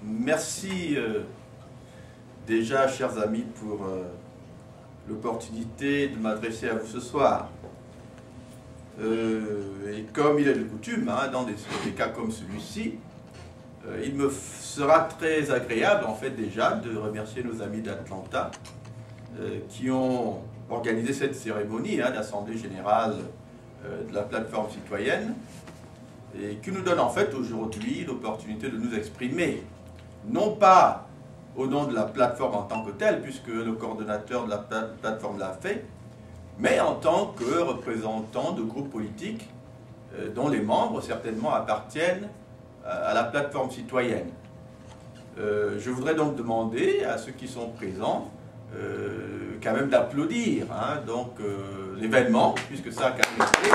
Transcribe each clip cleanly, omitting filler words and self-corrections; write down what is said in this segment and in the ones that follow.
Merci déjà, chers amis, pour l'opportunité de m'adresser à vous ce soir. Et comme il est de coutume, dans des cas comme celui-ci, il me sera très agréable, en fait, déjà, de remercier nos amis d'Atlanta qui ont organisé cette cérémonie d'Assemblée générale de la plateforme citoyenne et qui nous donne, en fait, aujourd'hui l'opportunité de nous exprimer, non pas au nom de la plateforme en tant que telle, puisque le coordonnateur de la plateforme l'a fait, mais en tant que représentant de groupes politiques dont les membres certainement appartiennent à la plateforme citoyenne. Je voudrais donc demander à ceux qui sont présents quand même d'applaudir l'événement, puisque ça a quand même été.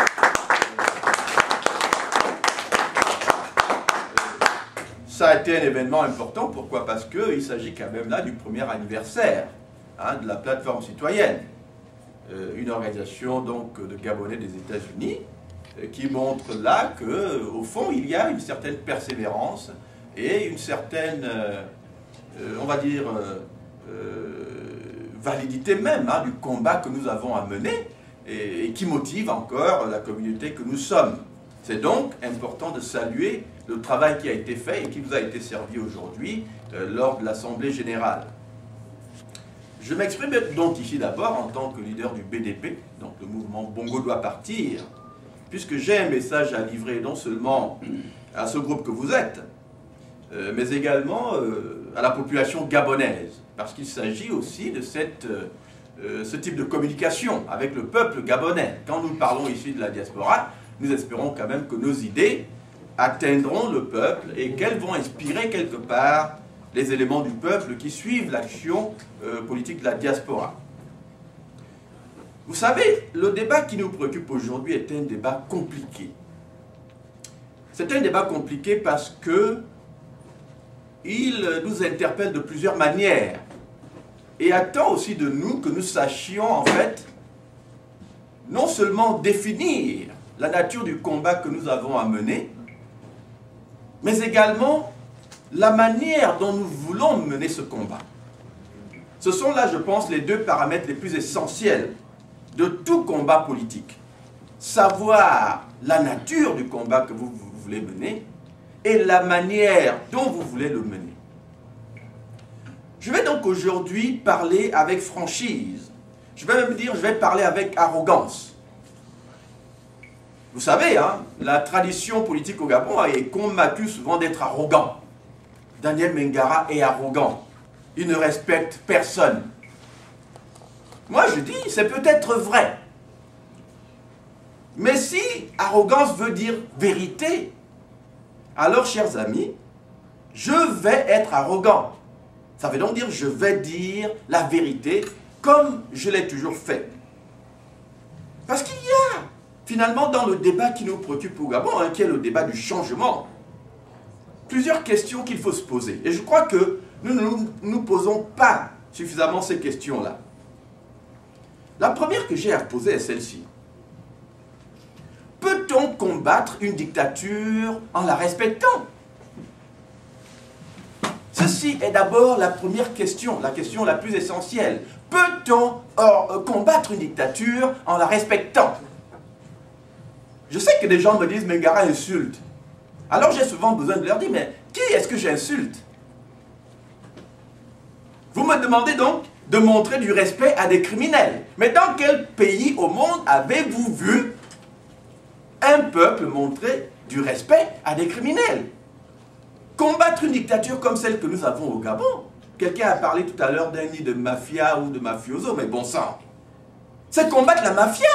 Ça a été un événement important, pourquoi? Parce qu'il s'agit quand même là du premier anniversaire de la plateforme citoyenne. Une organisation donc de Gabonais des États-Unis qui montre là qu'au fond il y a une certaine persévérance et une certaine, on va dire, validité même du combat que nous avons à mener et qui motive encore la communauté que nous sommes. C'est donc important de saluer le travail qui a été fait et qui nous a été servi aujourd'hui lors de l'Assemblée générale. Je m'exprime donc ici d'abord en tant que leader du BDP, donc le mouvement Bongo doit partir, puisque j'ai un message à livrer non seulement à ce groupe que vous êtes, mais également à la population gabonaise, parce qu'il s'agit aussi de ce type de communication avec le peuple gabonais. Quand nous parlons ici de la diaspora, nous espérons quand même que nos idées atteindront le peuple et qu'elles vont inspirer quelque part les éléments du peuple qui suivent l'action politique de la diaspora. Vous savez, le débat qui nous préoccupe aujourd'hui est un débat compliqué. C'est un débat compliqué parce que il nous interpelle de plusieurs manières et attend aussi de nous que nous sachions en fait non seulement définir la nature du combat que nous avons à mener, mais également la manière dont nous voulons mener ce combat. Ce sont là, je pense, les deux paramètres les plus essentiels de tout combat politique. Savoir la nature du combat que vous voulez mener et la manière dont vous voulez le mener. Je vais donc aujourd'hui parler avec franchise. Je vais même dire, je vais parler avec arrogance. Vous savez, la tradition politique au Gabon est qu'on m'accuse souvent d'être arrogant. Daniel Mengara est arrogant. Il ne respecte personne. Moi, je dis, c'est peut-être vrai. Mais si arrogance veut dire vérité, alors, chers amis, je vais être arrogant. Ça veut donc dire, je vais dire la vérité comme je l'ai toujours fait. Parce qu'il y a, finalement, dans le débat qui nous préoccupe au Gabon, qui est le débat du changement, plusieurs questions qu'il faut se poser. Et je crois que nous ne nous posons pas suffisamment ces questions-là. La première que j'ai à poser est celle-ci. Peut-on combattre une dictature en la respectant? Ceci est d'abord la première question, la question la plus essentielle. Peut-on combattre une dictature en la respectant? Je sais que des gens me disent « Mengara insulte ». Alors j'ai souvent besoin de leur dire, mais qui est-ce que j'insulte? Vous me demandez donc de montrer du respect à des criminels. Mais dans quel pays au monde avez-vous vu un peuple montrer du respect à des criminels? Combattre une dictature comme celle que nous avons au Gabon, quelqu'un a parlé tout à l'heure d'un nid de mafia ou de mafioso, mais bon sang, c'est combattre la mafia.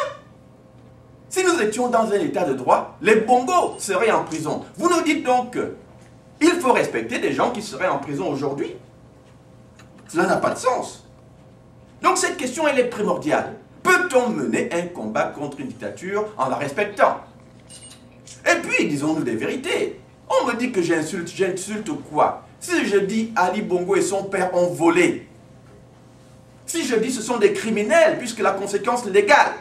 Si nous étions dans un état de droit, les bongos seraient en prison. Vous nous dites donc qu'il faut respecter des gens qui seraient en prison aujourd'hui. Cela n'a pas de sens. Donc cette question, elle est primordiale. Peut-on mener un combat contre une dictature en la respectant? Et puis, disons-nous des vérités. On me dit que j'insulte quoi? Si je dis Ali Bongo et son père ont volé, si je dis ce sont des criminels, puisque la conséquence légale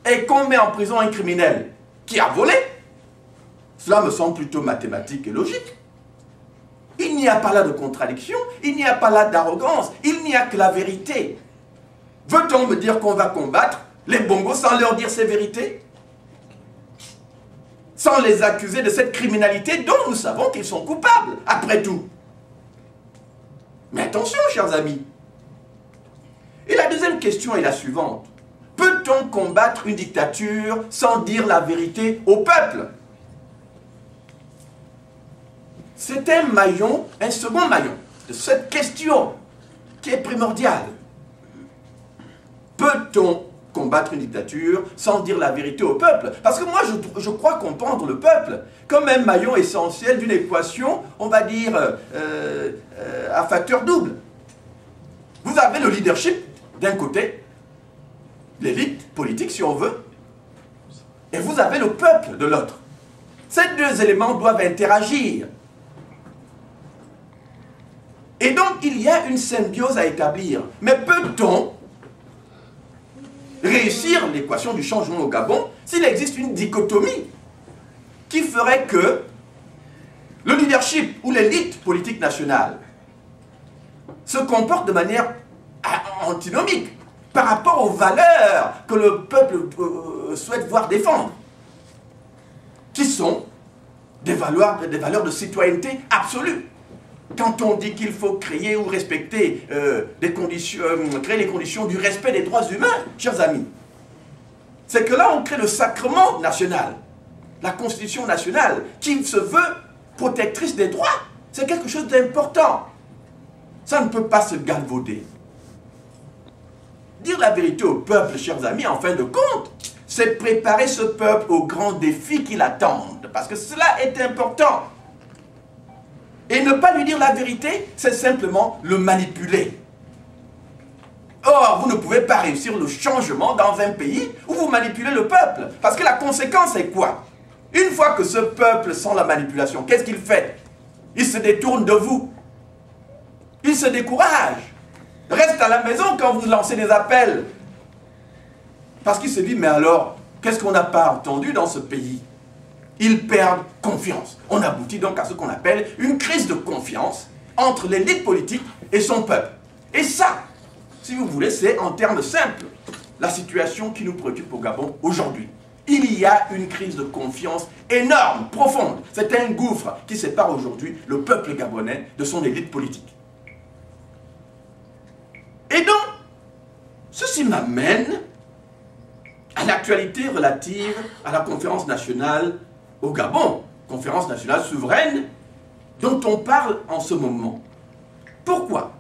et qu'on met en prison un criminel qui a volé, cela me semble plutôt mathématique et logique. Il n'y a pas là de contradiction, il n'y a pas là d'arrogance, il n'y a que la vérité. Veut-on me dire qu'on va combattre les Bongos sans leur dire ces vérités? Sans les accuser de cette criminalité dont nous savons qu'ils sont coupables, après tout. Mais attention, chers amis. Et la deuxième question est la suivante. Peut-on combattre une dictature sans dire la vérité au peuple? C'est un maillon, un second maillon de cette question qui est primordiale. Peut-on combattre une dictature sans dire la vérité au peuple? Parce que moi, je crois comprendre le peuple comme un maillon essentiel d'une équation, on va dire, à facteur double. Vous avez le leadership d'un côté, l'élite politique si on veut, et vous avez le peuple de l'autre. Ces deux éléments doivent interagir. Et donc, il y a une symbiose à établir. Mais peut-on réussir l'équation du changement au Gabon s'il existe une dichotomie qui ferait que le leadership ou l'élite politique nationale se comporte de manière antinomique par rapport aux valeurs que le peuple souhaite voir défendre, qui sont des valeurs de citoyenneté absolue. Quand on dit qu'il faut créer ou respecter créer les conditions du respect des droits humains, chers amis, c'est que là on crée le sacrement national, la Constitution nationale, qui se veut protectrice des droits. C'est quelque chose d'important. Ça ne peut pas se galvauder. Dire la vérité au peuple, chers amis, en fin de compte, c'est préparer ce peuple aux grands défis qui l'attendent, parce que cela est important. Et ne pas lui dire la vérité, c'est simplement le manipuler. Or, vous ne pouvez pas réussir le changement dans un pays où vous manipulez le peuple. Parce que la conséquence est quoi? Une fois que ce peuple sent la manipulation, qu'est-ce qu'il fait? Il se détourne de vous. Il se décourage. Reste à la maison quand vous lancez des appels. Parce qu'il se dit, mais alors, qu'est-ce qu'on n'a pas entendu dans ce pays? Ils perdent confiance. On aboutit donc à ce qu'on appelle une crise de confiance entre l'élite politique et son peuple. Et ça, si vous voulez, c'est en termes simples la situation qui nous préoccupe au Gabon aujourd'hui. Il y a une crise de confiance énorme, profonde. C'est un gouffre qui sépare aujourd'hui le peuple gabonais de son élite politique. Et donc, ceci m'amène à l'actualité relative à la conférence nationale au Gabon, conférence nationale souveraine, dont on parle en ce moment. Pourquoi?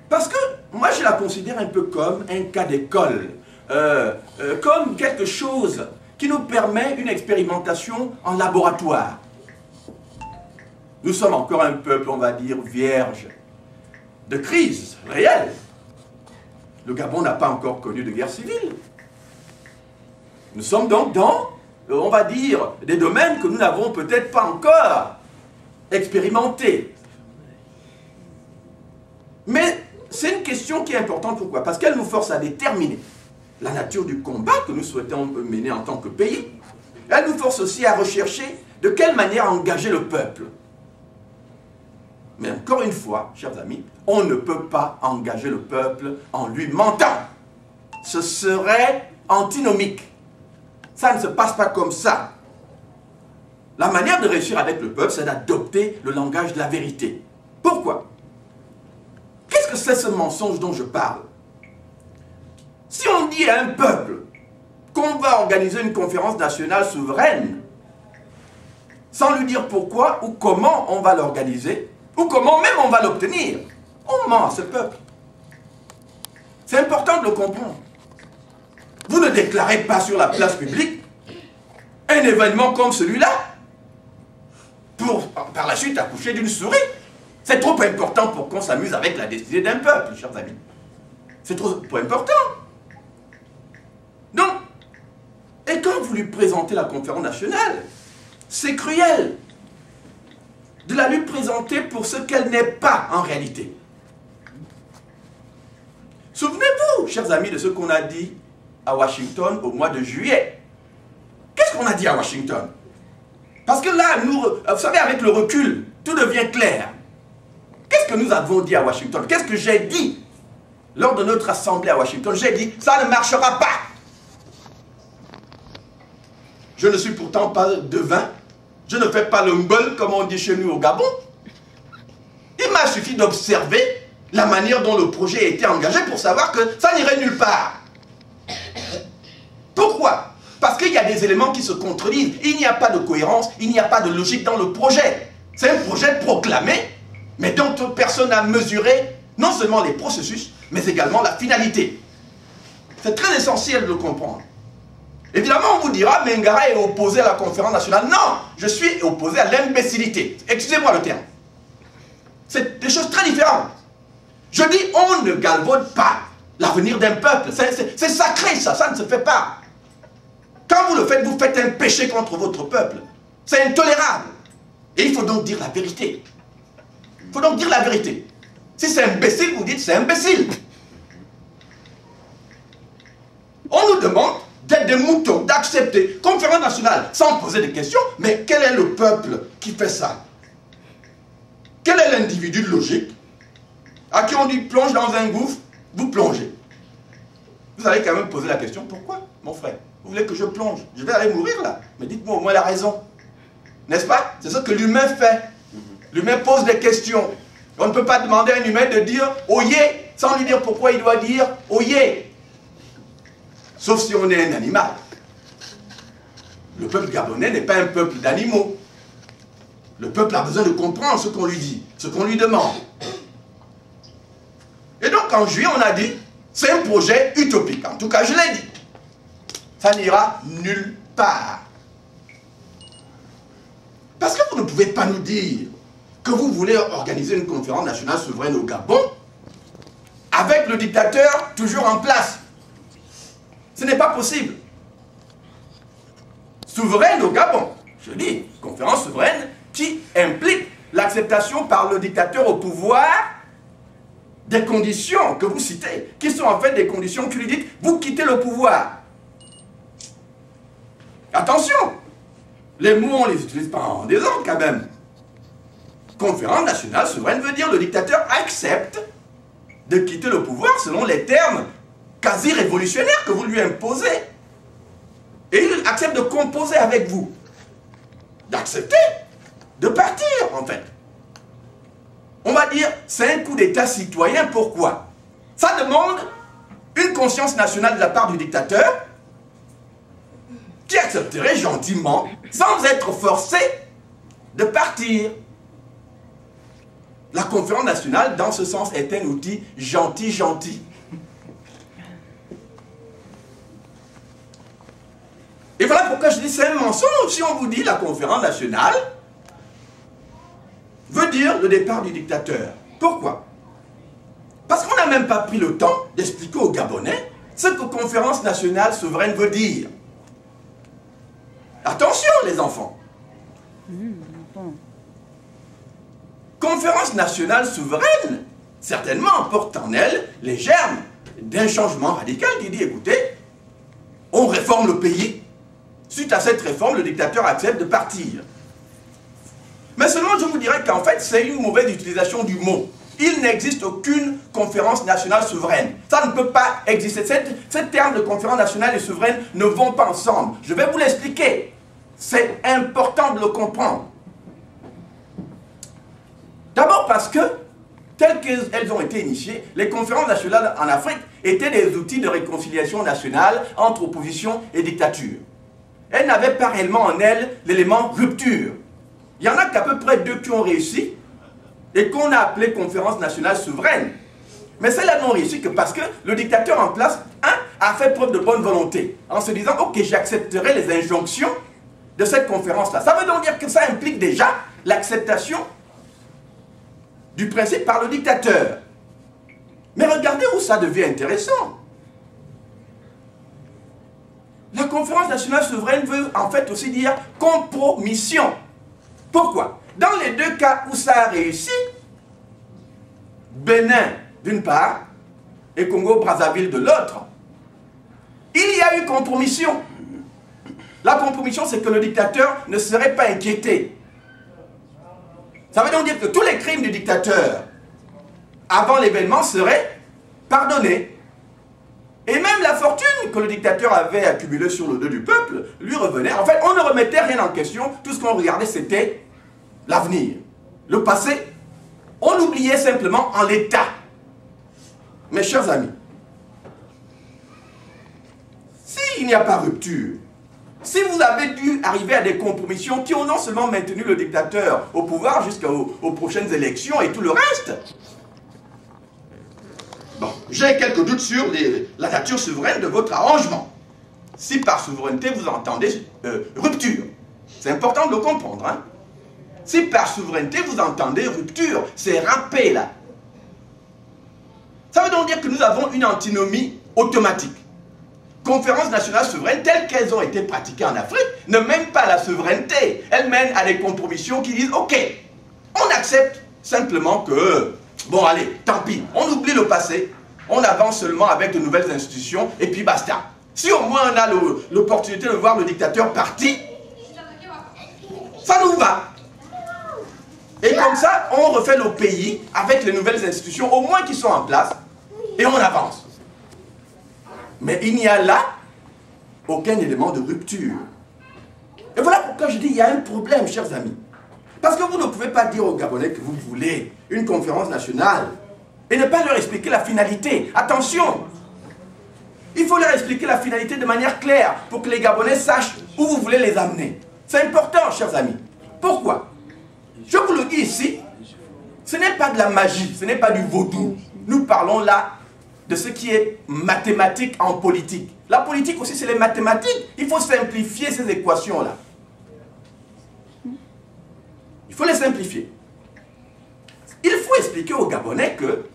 Parce que moi je la considère un peu comme un cas d'école, comme quelque chose qui nous permet une expérimentation en laboratoire. Nous sommes encore un peuple, on va dire, vierge de crise réelle. Le Gabon n'a pas encore connu de guerre civile. Nous sommes donc dans, on va dire, des domaines que nous n'avons peut-être pas encore expérimentés. Mais c'est une question qui est importante. Pourquoi? Parce qu'elle nous force à déterminer la nature du combat que nous souhaitons mener en tant que pays. Elle nous force aussi à rechercher de quelle manière engager le peuple. Mais encore une fois, chers amis, on ne peut pas engager le peuple en lui mentant. Ce serait antinomique. Ça ne se passe pas comme ça. La manière de réussir avec le peuple, c'est d'adopter le langage de la vérité. Pourquoi? Qu'est-ce que c'est ce mensonge dont je parle? Si on dit à un peuple qu'on va organiser une conférence nationale souveraine, sans lui dire pourquoi ou comment on va l'organiser, ou comment même on va l'obtenir, on ment à ce peuple. C'est important de le comprendre. Vous ne déclarez pas sur la place publique un événement comme celui-là pour, par la suite, accoucher d'une souris. C'est trop important pour qu'on s'amuse avec la destinée d'un peuple, chers amis. C'est trop important. Donc, et quand vous lui présentez la conférence nationale, c'est cruel de la lui présenter pour ce qu'elle n'est pas en réalité. Souvenez-vous, chers amis, de ce qu'on a dit à Washington au mois de juillet. Qu'est-ce qu'on a dit à Washington? Parce que là, nous, vous savez, avec le recul, tout devient clair. nous avons dit à Washington? Qu'est-ce que j'ai dit lors de notre assemblée à Washington? J'ai dit, ça ne marchera pas. Je ne suis pourtant pas devin. Je ne fais pas le mbol, comme on dit chez nous au Gabon. Il m'a suffi d'observer la manière dont le projet a été engagé pour savoir que ça n'irait nulle part. Pourquoi? Parce qu'il y a des éléments qui se contredisent. Il n'y a pas de cohérence, il n'y a pas de logique dans le projet. C'est un projet proclamé, mais dont personne n'a mesuré non seulement les processus, mais également la finalité. C'est très essentiel de le comprendre. Évidemment, on vous dira, Mengara est opposé à la conférence nationale. Non, je suis opposé à l'imbécilité. Excusez-moi le terme. C'est des choses très différentes. Je dis, on ne galvaude pas l'avenir d'un peuple. C'est sacré, ça ne se fait pas. Quand vous faites un péché contre votre peuple. C'est intolérable. Et il faut donc dire la vérité. Il faut donc dire la vérité. Si c'est imbécile, vous dites c'est imbécile. On nous demande d'être des moutons, d'accepter, conférence nationale, sans poser de questions, mais quel est le peuple qui fait ça? Quel est l'individu logique à qui on dit plonge dans un gouffre, vous plongez? Vous allez quand même poser la question, pourquoi, mon frère? Vous voulez que je plonge? Je vais aller mourir là. Mais dites-moi au moins la raison. N'est-ce pas? C'est ce que l'humain fait. L'humain pose des questions. On ne peut pas demander à un humain de dire « Oyez » sans lui dire pourquoi il doit dire « Oyez ». Sauf si on est un animal. Le peuple gabonais n'est pas un peuple d'animaux. Le peuple a besoin de comprendre ce qu'on lui dit, ce qu'on lui demande. Et donc en juillet, on a dit, c'est un projet utopique. En tout cas, je l'ai dit. Ça n'ira nulle part. Parce que vous ne pouvez pas nous dire que vous voulez organiser une conférence nationale souveraine au Gabon avec le dictateur toujours en place. Ce n'est pas possible. Souveraine au Gabon, je dis, conférence souveraine qui implique l'acceptation par le dictateur au pouvoir des conditions que vous citez, qui sont en fait des conditions qui lui disent, vous quittez le pouvoir. Attention, les mots, on ne les utilise pas en désordre quand même. Conférence nationale souveraine veut dire le dictateur accepte de quitter le pouvoir selon les termes quasi révolutionnaires que vous lui imposez. Et il accepte de composer avec vous. D'accepter, de partir en fait. On va dire, c'est un coup d'état citoyen, pourquoi? Ça demande une conscience nationale de la part du dictateur qui accepterait gentiment, sans être forcé, de partir. La conférence nationale, dans ce sens, est un outil gentil. Et voilà pourquoi je dis c'est un mensonge si on vous dit la conférence nationale veut dire le départ du dictateur. Pourquoi? Parce qu'on n'a même pas pris le temps d'expliquer aux Gabonais ce que conférence nationale souveraine veut dire. Attention les enfants. Conférence nationale souveraine, certainement porte en elle les germes d'un changement radical qui dit, écoutez, on réforme le pays. Suite à cette réforme, le dictateur accepte de partir. Mais seulement je vous dirais qu'en fait, c'est une mauvaise utilisation du mot. Il n'existe aucune conférence nationale souveraine. Ça ne peut pas exister. Ces termes de conférence nationale et souveraine ne vont pas ensemble. Je vais vous l'expliquer. C'est important de le comprendre. D'abord parce que, telles qu'elles ont été initiées, les conférences nationales en Afrique étaient des outils de réconciliation nationale entre opposition et dictature. Elles n'avaient pas réellement en elles l'élément rupture. Il y en a qu'à peu près 2 qui ont réussi et qu'on a appelé conférence nationale souveraine. Mais celles-là n'ont réussi que parce que le dictateur en place, a fait preuve de bonne volonté en se disant « Ok, j'accepterai les injonctions de cette conférence-là ». Ça veut donc dire que ça implique déjà l'acceptation du principe par le dictateur. Mais regardez où ça devient intéressant. La conférence nationale souveraine veut en fait aussi dire compromission. Pourquoi? Dans les 2 cas où ça a réussi, Bénin d'une part et Congo-Brazzaville de l'autre, il y a eu compromission. La compromission, c'est que le dictateur ne serait pas inquiété. Ça veut donc dire que tous les crimes du dictateur avant l'événement, serait pardonnée. Et même la fortune que le dictateur avait accumulée sur le dos du peuple lui revenait. En fait, on ne remettait rien en question. Tout ce qu'on regardait, c'était l'avenir. Le passé, on l'oubliait simplement en l'état. Mes chers amis, s'il n'y a pas rupture, si vous avez dû arriver à des compromissions qui ont non seulement maintenu le dictateur au pouvoir jusqu'aux prochaines élections et tout le reste, bon, j'ai quelques doutes sur la nature souveraine de votre arrangement. Si par souveraineté vous entendez rupture, c'est important de le comprendre. Hein? Si par souveraineté vous entendez rupture, c'est râpé là. Ça veut donc dire que nous avons une antinomie automatique. Conférences nationales souveraines telles qu'elles ont été pratiquées en Afrique ne mènent pas à la souveraineté. Elles mènent à des compromissions qui disent ok, on accepte simplement que bon allez, tant pis, on oublie le passé, on avance seulement avec de nouvelles institutions et puis basta. Si au moins on a l'opportunité de voir le dictateur parti, ça nous va. Et comme ça, on refait le pays avec les nouvelles institutions, au moins qui sont en place, et on avance. Mais il n'y a là aucun élément de rupture. Et voilà pourquoi je dis qu'il y a un problème, chers amis. Parce que vous ne pouvez pas dire aux Gabonais que vous voulez une conférence nationale et ne pas leur expliquer la finalité. Attention! Il faut leur expliquer la finalité de manière claire pour que les Gabonais sachent où vous voulez les amener. C'est important, chers amis. Pourquoi? Je vous le dis ici, ce n'est pas de la magie, ce n'est pas du vaudou. Nous parlons là de ce qui est mathématique en politique. La politique aussi, c'est les mathématiques. Il faut simplifier ces équations-là. Il faut les simplifier. Il faut expliquer aux Gabonais que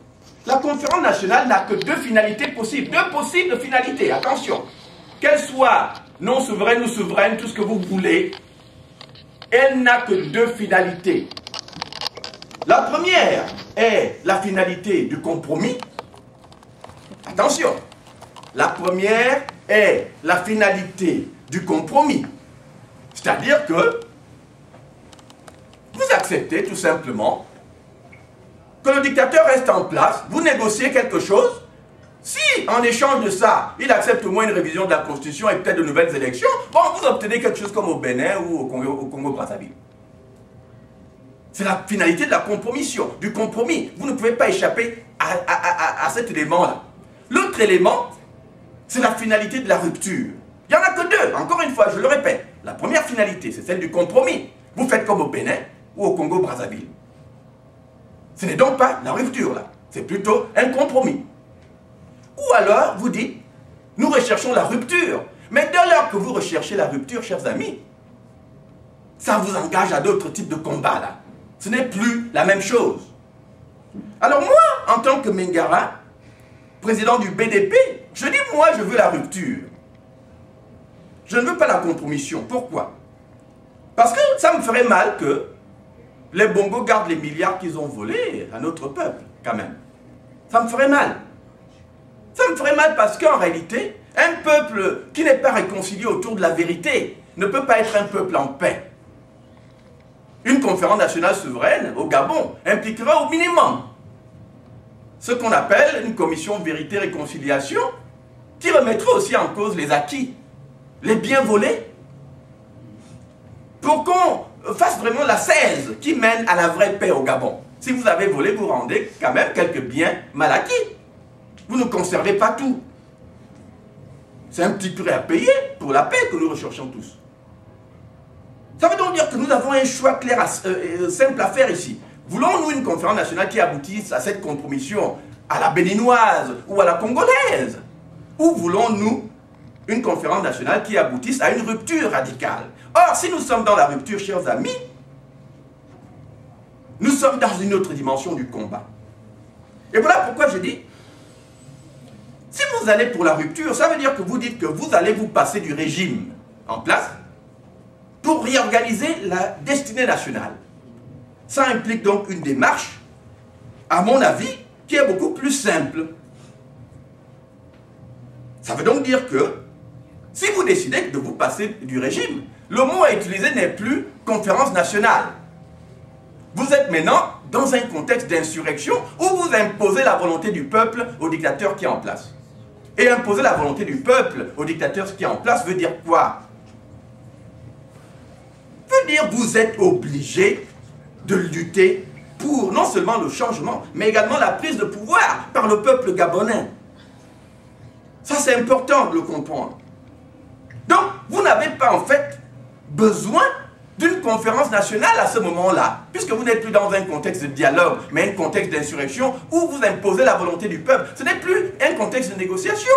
la conférence nationale n'a que deux finalités possibles. Deux possibles finalités, attention. Qu'elles soient non souveraines ou souveraines, tout ce que vous voulez, elle n'a que deux finalités. La première est la finalité du compromis. Attention, la première est la finalité du compromis. C'est-à-dire que vous acceptez tout simplement que le dictateur reste en place, vous négociez quelque chose. Si, en échange de ça, il accepte au moins une révision de la Constitution et peut-être de nouvelles élections, bon, vous obtenez quelque chose comme au Bénin ou au Congo-Brazzaville. C'est la finalité de la compromission, du compromis. Vous ne pouvez pas échapper à cet élément-là. L'autre élément, c'est la finalité de la rupture. Il n'y en a que deux, encore une fois, je le répète. La première finalité, c'est celle du compromis. Vous faites comme au Bénin ou au Congo-Brazzaville. Ce n'est donc pas la rupture, là. C'est plutôt un compromis. Ou alors, vous dites, nous recherchons la rupture. Mais dès lors que vous recherchez la rupture, chers amis, ça vous engage à d'autres types de combats, là. Ce n'est plus la même chose. Alors moi, en tant que Mengara, président du BDP, je dis, moi, je veux la rupture. Je ne veux pas la compromission. Pourquoi? Parce que ça me ferait mal que les bongos gardent les milliards qu'ils ont volés à notre peuple, quand même. Ça me ferait mal. Ça me ferait mal parce qu'en réalité, un peuple qui n'est pas réconcilié autour de la vérité ne peut pas être un peuple en paix. Une conférence nationale souveraine au Gabon impliquera au minimum ce qu'on appelle une commission vérité-réconciliation qui remettra aussi en cause les acquis, les biens volés, pour qu'on fasse vraiment la 16 qui mène à la vraie paix au Gabon. Si vous avez volé, vous rendez quand même quelques biens mal acquis. Vous ne conservez pas tout. C'est un petit prix à payer pour la paix que nous recherchons tous. Ça veut donc dire que nous avons un choix clair, simple à faire ici. Voulons-nous une conférence nationale qui aboutisse à cette compromission à la béninoise ou à la congolaise? Ou voulons-nous une conférence nationale qui aboutisse à une rupture radicale? Or, si nous sommes dans la rupture, chers amis, nous sommes dans une autre dimension du combat. Et voilà pourquoi je dis, si vous allez pour la rupture, ça veut dire que vous dites que vous allez vous passer du régime en place pour réorganiser la destinée nationale. Ça implique donc une démarche, à mon avis, qui est beaucoup plus simple. Ça veut donc dire que, si vous décidez de vous passer du régime, le mot à utiliser n'est plus conférence nationale. Vous êtes maintenant dans un contexte d'insurrection où vous imposez la volonté du peuple au dictateur qui est en place. Et imposer la volonté du peuple au dictateur qui est en place veut dire quoi? Veut dire que vous êtes obligé de lutter pour non seulement le changement, mais également la prise de pouvoir par le peuple gabonais. Ça, c'est important de le comprendre. Donc, vous n'avez pas en fait besoin d'une conférence nationale à ce moment-là, puisque vous n'êtes plus dans un contexte de dialogue, mais un contexte d'insurrection où vous imposez la volonté du peuple. Ce n'est plus un contexte de négociation.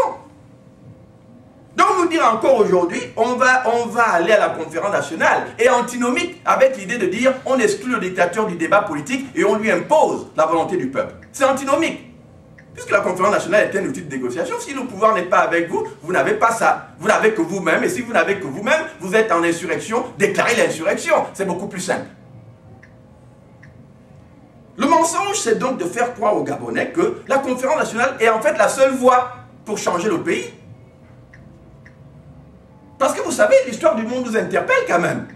Donc, nous dire encore aujourd'hui, on va aller à la conférence nationale, et antinomique avec l'idée de dire on exclut le dictateur du débat politique et on lui impose la volonté du peuple. C'est antinomique. Puisque la conférence nationale est un outil de négociation, si le pouvoir n'est pas avec vous, vous n'avez pas ça. Vous n'avez que vous-même, et si vous n'avez que vous-même, vous êtes en insurrection, déclarez l'insurrection. C'est beaucoup plus simple. Le mensonge, c'est donc de faire croire aux Gabonais que la conférence nationale est en fait la seule voie pour changer le pays. Parce que vous savez, l'histoire du monde nous interpelle quand même.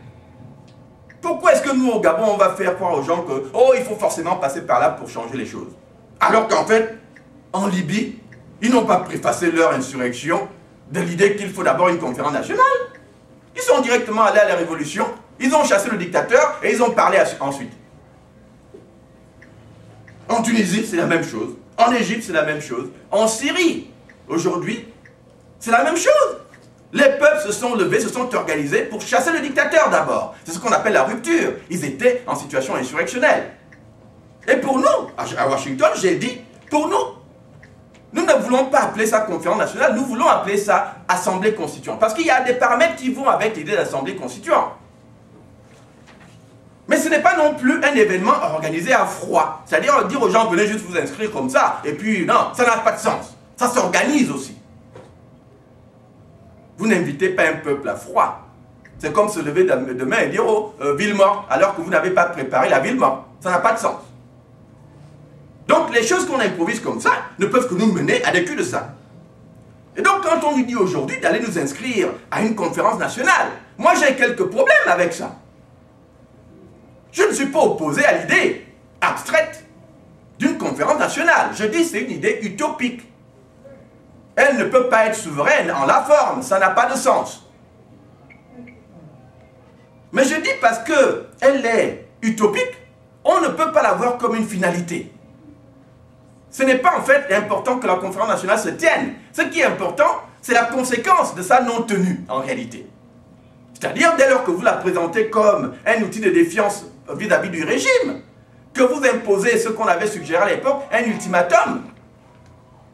Pourquoi est-ce que nous, au Gabon, on va faire croire aux gens que, oh, il faut forcément passer par là pour changer les choses? Alors qu'en fait, en Libye, ils n'ont pas préfacé leur insurrection de l'idée qu'il faut d'abord une conférence nationale. Ils sont directement allés à la révolution, ils ont chassé le dictateur et ils ont parlé ensuite. En Tunisie, c'est la même chose. En Égypte, c'est la même chose. En Syrie, aujourd'hui, c'est la même chose. Les peuples se sont levés, se sont organisés pour chasser le dictateur d'abord. C'est ce qu'on appelle la rupture. Ils étaient en situation insurrectionnelle. Et pour nous, à Washington, j'ai dit, pour nous ne voulons pas appeler ça conférence nationale, nous voulons appeler ça assemblée constituante. Parce qu'il y a des paramètres qui vont avec l'idée d'assemblée constituante. Mais ce n'est pas non plus un événement organisé à froid. C'est-à-dire dire aux gens, venez juste vous inscrire comme ça, et puis non, ça n'a pas de sens. Ça s'organise aussi. Vous n'invitez pas un peuple à froid. C'est comme se lever demain et dire, oh, ville morte, alors que vous n'avez pas préparé la ville morte. Ça n'a pas de sens. Donc les choses qu'on improvise comme ça ne peuvent que nous mener à des cul-de-sac. Et donc quand on nous dit aujourd'hui d'aller nous inscrire à une conférence nationale, moi j'ai quelques problèmes avec ça. Je ne suis pas opposé à l'idée abstraite d'une conférence nationale. Je dis c'est une idée utopique. Elle ne peut pas être souveraine en la forme, ça n'a pas de sens. Mais je dis parce qu'elle est utopique, on ne peut pas la voir comme une finalité. Ce n'est pas en fait important que la conférence nationale se tienne. Ce qui est important, c'est la conséquence de sa non-tenue, en réalité. C'est-à-dire, dès lors que vous la présentez comme un outil de défiance vis-à-vis du régime, que vous imposez ce qu'on avait suggéré à l'époque, un ultimatum,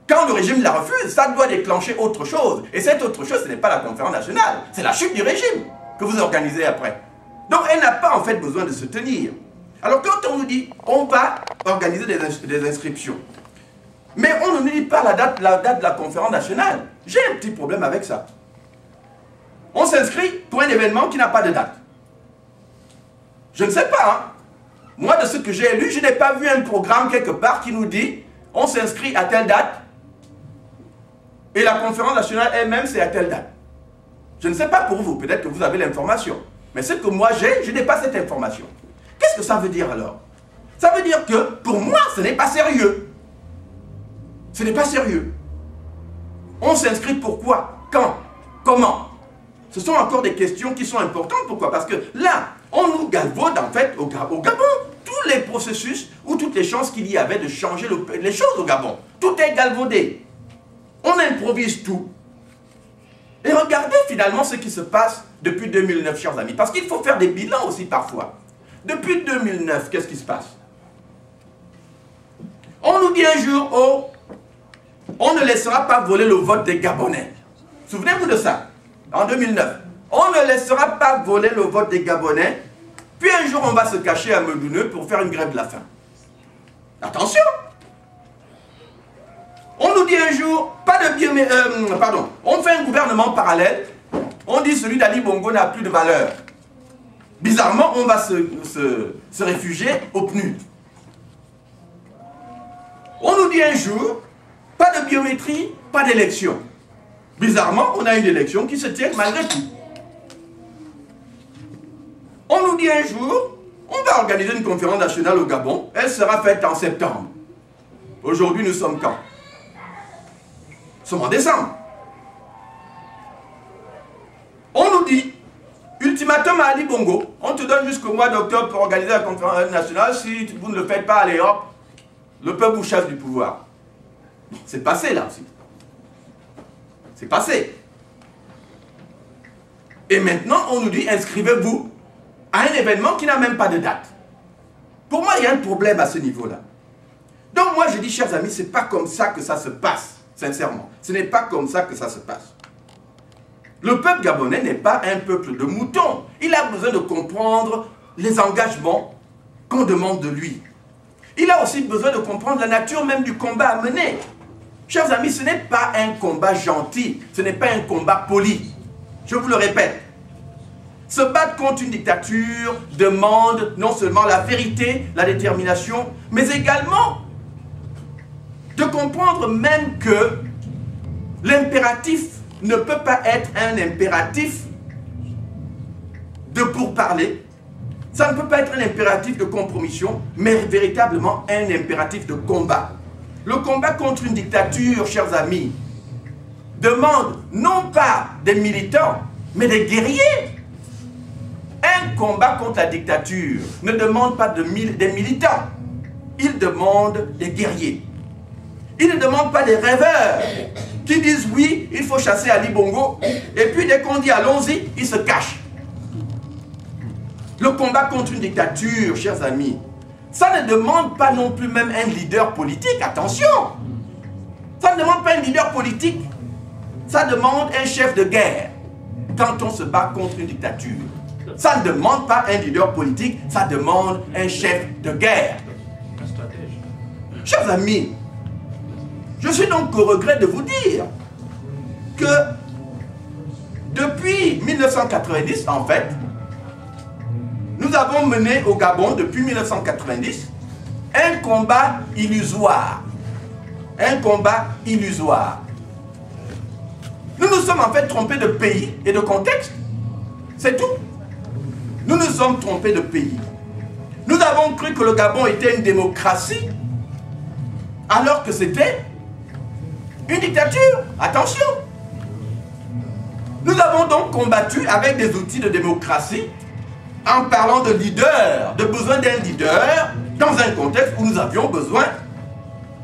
quand le régime la refuse, ça doit déclencher autre chose. Et cette autre chose, ce n'est pas la conférence nationale, c'est la chute du régime que vous organisez après. Donc, elle n'a pas en fait besoin de se tenir. Alors, quand on nous dit, on va organiser des inscriptions, mais on ne nous dit pas la date de la conférence nationale. J'ai un petit problème avec ça. On s'inscrit pour un événement qui n'a pas de date. Je ne sais pas. Hein. Moi, de ce que j'ai lu, je n'ai pas vu un programme quelque part qui nous dit on s'inscrit à telle date et la conférence nationale elle-même, c'est à telle date. Je ne sais pas pour vous, peut-être que vous avez l'information. Mais ce que moi j'ai, je n'ai pas cette information. Qu'est-ce que ça veut dire alors? Ça veut dire que pour moi, ce n'est pas sérieux. Ce n'est pas sérieux. On s'inscrit pourquoi? Quand? Comment? Ce sont encore des questions qui sont importantes. Pourquoi? Parce que là, on nous galvaude en fait au Gabon tous les processus ou toutes les chances qu'il y avait de changer les choses au Gabon. Tout est galvaudé. On improvise tout. Et regardez finalement ce qui se passe depuis 2009, chers amis. Parce qu'il faut faire des bilans aussi parfois. Depuis 2009, qu'est-ce qui se passe? On nous dit un jour, oh, on ne laissera pas voler le vote des Gabonais. Souvenez-vous de ça, en 2009. On ne laissera pas voler le vote des Gabonais. Puis un jour, on va se cacher à Medouneux pour faire une grève de la faim. Attention! On nous dit un jour, pas de pardon, on fait un gouvernement parallèle. On dit celui d'Ali Bongo n'a plus de valeur. Bizarrement, on va se réfugier au PNUD. On nous dit un jour, pas de biométrie, pas d'élection. Bizarrement, on a une élection qui se tient malgré tout. On nous dit un jour, on va organiser une conférence nationale au Gabon. Elle sera faite en septembre. Aujourd'hui, nous sommes quand? Nous sommes en décembre. On nous dit, ultimatum à Ali Bongo, on te donne jusqu'au mois d'octobre pour organiser la conférence nationale. Si vous ne le faites pas, allez hop, le peuple vous chasse du pouvoir. C'est passé là aussi. C'est passé. Et maintenant, on nous dit, inscrivez-vous à un événement qui n'a même pas de date. Pour moi, il y a un problème à ce niveau-là. Donc moi, je dis, chers amis, ce n'est pas comme ça que ça se passe, sincèrement. Ce n'est pas comme ça que ça se passe. Le peuple gabonais n'est pas un peuple de moutons. Il a besoin de comprendre les engagements qu'on demande de lui. Il a aussi besoin de comprendre la nature même du combat à mener. Chers amis, ce n'est pas un combat gentil, ce n'est pas un combat poli. Je vous le répète. Se battre contre une dictature demande non seulement la vérité, la détermination, mais également de comprendre même que l'impératif ne peut pas être un impératif de pourparler. Ça ne peut pas être un impératif de compromission, mais véritablement un impératif de combat. Le combat contre une dictature, chers amis, demande non pas des militants, mais des guerriers. Un combat contre la dictature ne demande pas des militants, il demande des guerriers. Il ne demande pas des rêveurs qui disent oui, il faut chasser Ali Bongo, et puis dès qu'on dit allons-y, ils se cachent. Le combat contre une dictature, chers amis, ça ne demande pas non plus même un leader politique, attention. Ça ne demande pas un leader politique, ça demande un chef de guerre quand on se bat contre une dictature. Ça ne demande pas un leader politique, ça demande un chef de guerre. Un stratège. Chers amis, je suis donc au regret de vous dire que depuis 1990, en fait, nous avons mené au Gabon, depuis 1990, un combat illusoire. Un combat illusoire. Nous nous sommes en fait trompés de pays et de contexte. C'est tout. Nous nous sommes trompés de pays. Nous avons cru que le Gabon était une démocratie, alors que c'était une dictature. Attention. Nous avons donc combattu avec des outils de démocratie, en parlant de leader, de besoin d'un leader, dans un contexte où nous avions besoin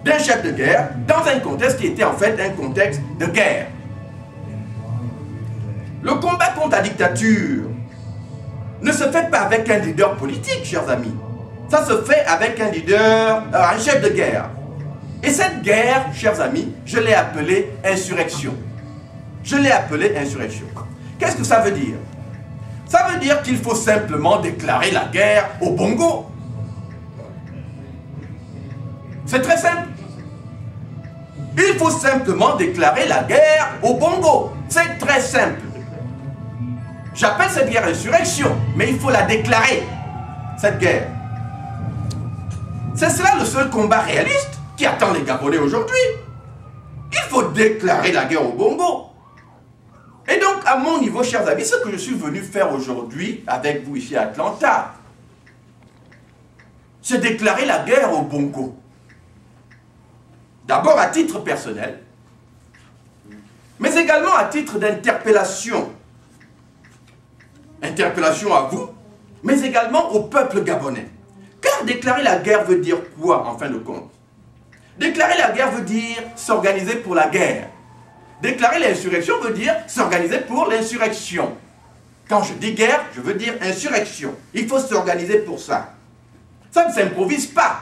d'un chef de guerre, dans un contexte qui était en fait un contexte de guerre. Le combat contre la dictature ne se fait pas avec un leader politique, chers amis. Ça se fait avec un leader, un chef de guerre. Et cette guerre, chers amis, je l'ai appelée insurrection. Je l'ai appelée insurrection. Qu'est-ce que ça veut dire? Ça veut dire qu'il faut simplement déclarer la guerre au Bongo. C'est très simple. Il faut simplement déclarer la guerre au Bongo. C'est très simple. J'appelle cette guerre insurrection, mais il faut la déclarer, cette guerre. C'est cela le seul combat réaliste qui attend les Gabonais aujourd'hui. Il faut déclarer la guerre au Bongo. Et donc, à mon niveau, chers amis, ce que je suis venu faire aujourd'hui avec vous ici à Atlanta, c'est déclarer la guerre au Bongo. D'abord à titre personnel, mais également à titre d'interpellation. Interpellation à vous, mais également au peuple gabonais. Car déclarer la guerre veut dire quoi, en fin de compte? Déclarer la guerre veut dire s'organiser pour la guerre. Déclarer l'insurrection veut dire s'organiser pour l'insurrection. Quand je dis guerre, je veux dire insurrection. Il faut s'organiser pour ça. Ça ne s'improvise pas.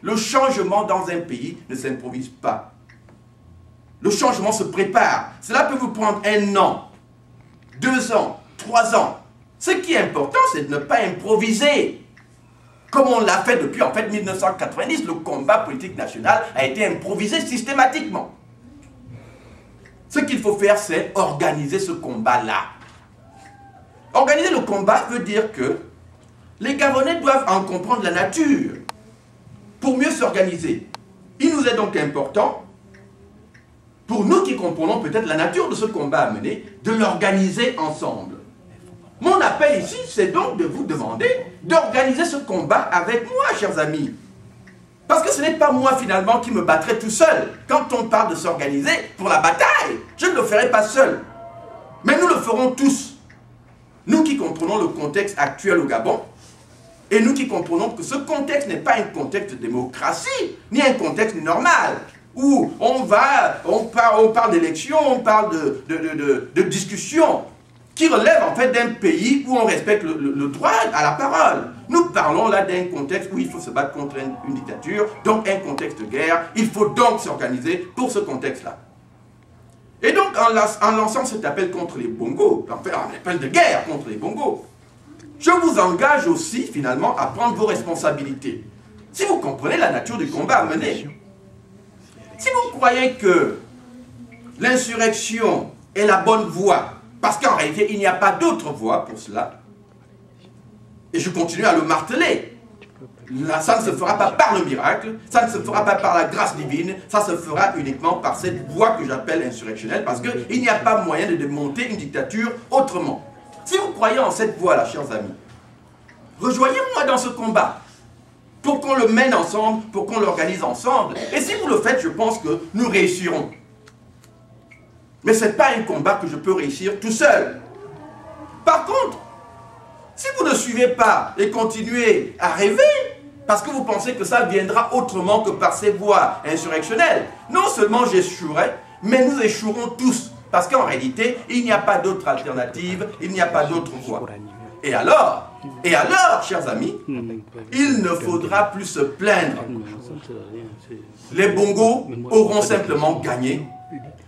Le changement dans un pays ne s'improvise pas. Le changement se prépare. Cela peut vous prendre 1 an, 2 ans, 3 ans. Ce qui est important, c'est de ne pas improviser. Comme on l'a fait depuis en fait 1990, le combat politique national a été improvisé systématiquement. Ce qu'il faut faire, c'est organiser ce combat-là. Organiser le combat veut dire que les Gabonais doivent en comprendre la nature pour mieux s'organiser. Il nous est donc important, pour nous qui comprenons peut-être la nature de ce combat à mener, de l'organiser ensemble. Mon appel ici, c'est donc de vous demander d'organiser ce combat avec moi, chers amis. Parce que ce n'est pas moi, finalement, qui me battrai tout seul. Quand on parle de s'organiser pour la bataille, je ne le ferai pas seul. Mais nous le ferons tous. Nous qui comprenons le contexte actuel au Gabon, et nous qui comprenons que ce contexte n'est pas un contexte de démocratie, ni un contexte normal, où on parle d'élections, on parle de discussions, qui relèvent en fait d'un pays où on respecte le droit à la parole. Nous parlons là d'un contexte où il faut se battre contre une dictature, donc un contexte de guerre. Il faut donc s'organiser pour ce contexte-là. Et donc, en lançant cet appel contre les Bongos, en fait, un appel de guerre contre les Bongos, je vous engage aussi, finalement, à prendre vos responsabilités. Si vous comprenez la nature du combat à mener, si vous croyez que l'insurrection est la bonne voie, parce qu'en réalité, il n'y a pas d'autre voie pour cela, et je continue à le marteler, là, ça ne se fera pas par le miracle, ça ne se fera pas par la grâce divine, ça se fera uniquement par cette voie que j'appelle insurrectionnelle, parce qu'il n'y a pas moyen de démonter une dictature autrement. Si vous croyez en cette voie-là, chers amis, rejoignez-moi dans ce combat, pour qu'on le mène ensemble, pour qu'on l'organise ensemble. Et si vous le faites, je pense que nous réussirons. Mais ce n'est pas un combat que je peux réussir tout seul. Par contre, si vous ne suivez pas et continuez à rêver, parce que vous pensez que ça viendra autrement que par ces voies insurrectionnelles, non seulement j'échouerai, mais nous échouerons tous. Parce qu'en réalité, il n'y a pas d'autre alternative, il n'y a pas d'autre voie. Et alors, chers amis, il ne faudra plus se plaindre. Les Bongos auront simplement gagné.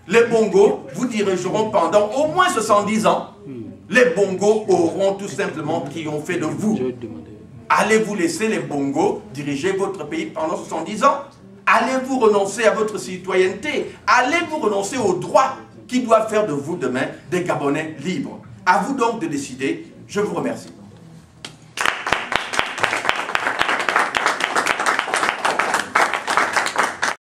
Les Bongos vous dirigeront pendant au moins 70 ans. Les Bongos auront tout simplement triomphé de vous. Allez-vous laisser les Bongos diriger votre pays pendant 70 ans? Allez-vous renoncer à votre citoyenneté? Allez-vous renoncer aux droits qui doivent faire de vous demain des Gabonais libres? À vous donc de décider. Je vous remercie.